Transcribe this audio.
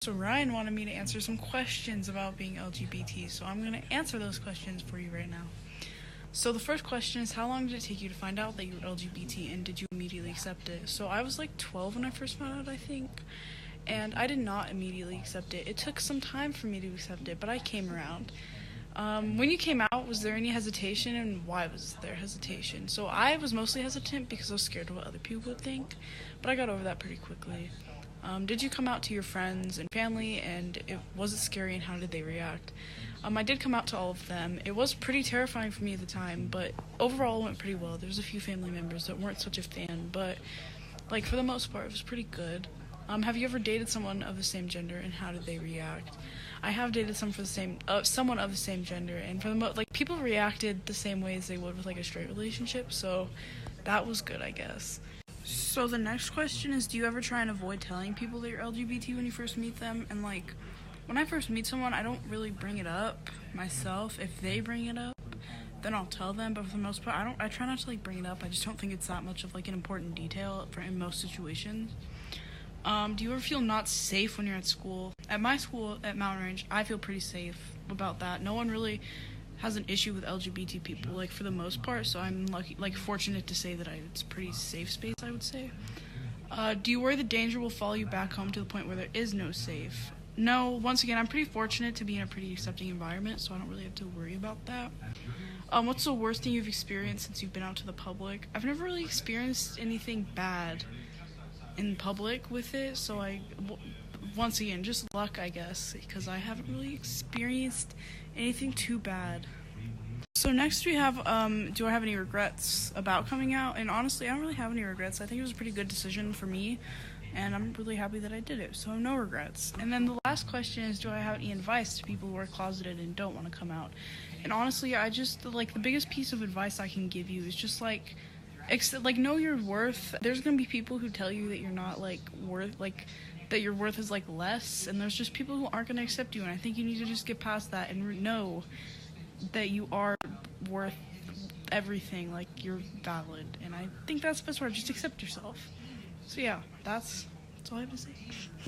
So Ryan wanted me to answer some questions about being LGBT, so I'm going to answer those questions for you right now. So the first question is, how long did it take you to find out that you were LGBT, and did you immediately accept it? So I was like 12 when I first found out, I think, and I did not immediately accept it. It took some time for me to accept it, but I came around. When you came out, was there any hesitation, and why was there hesitation? So I was mostly hesitant because I was scared of what other people would think, but I got over that pretty quickly. Did you come out to your friends and family, and was it scary, and how did they react? I did come out to all of them. It was pretty terrifying for me at the time, but overall it went pretty well. There was a few family members that weren't such a fan, but like for the most part it was pretty good. Have you ever dated someone of the same gender, and how did they react? I have dated someone of the same gender, and for the like people reacted the same way as they would with like a straight relationship, so that was good, I guess. So the next question is, do you ever try and avoid telling people that you're LGBT when you first meet them? And like, when I first meet someone, I don't really bring it up myself. If they bring it up, then I'll tell them, but for the most part, I try not to like bring it up. I just don't think it's that much of like an important detail in most situations. Do you ever feel not safe when you're at school? At my school, at Mountain Range, I feel pretty safe about that. No one really has an issue with LGBT people, like, for the most part, so I'm fortunate to say that it's a pretty safe space, I would say. Do you worry the danger will follow you back home to the point where there is no safe? No, once again, I'm pretty fortunate to be in a pretty accepting environment, so I don't really have to worry about that. What's the worst thing you've experienced since you've been out to the public? I've never really experienced anything bad in public with it, so once again, just luck, I guess, because I haven't really experienced anything too bad. So next we have, do I have any regrets about coming out? And honestly, I don't really have any regrets. I think it was a pretty good decision for me, and I'm really happy that I did it, so no regrets. And then the last question is, do I have any advice to people who are closeted and don't want to come out? And honestly, I just, the biggest piece of advice I can give you is just, know your worth. There's gonna be people who tell you that you're not, that your worth is less, and there's just people who aren't going to accept you, and I think you need to just get past that and know that you are worth everything, you're valid, and I think that's the best word, just accept yourself. So yeah, that's all I have to say.